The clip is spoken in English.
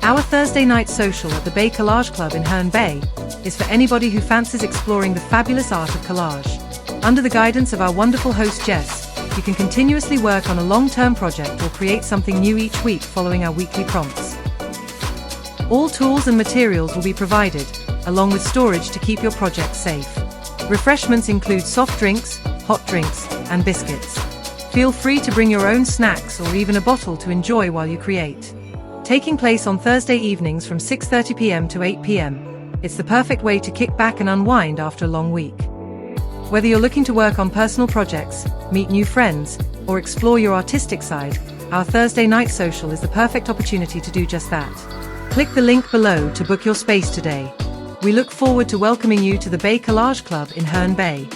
Our Thursday night social at the Bay Collage Club in Herne Bay is for anybody who fancies exploring the fabulous art of collage. Under the guidance of our wonderful host Jess, you can continuously work on a long-term project or create something new each week following our weekly prompts. All tools and materials will be provided, along with storage to keep your project safe. Refreshments include soft drinks, hot drinks, and biscuits. Feel free to bring your own snacks or even a bottle to enjoy while you create. Taking place on Thursday evenings from 6:30 p.m. to 8 p.m. It's the perfect way to kick back and unwind after a long week. Whether you're looking to work on personal projects, meet new friends, or explore your artistic side, our Thursday night social is the perfect opportunity to do just that. Click the link below to book your space today. We look forward to welcoming you to the Bay Collage Club in Herne Bay.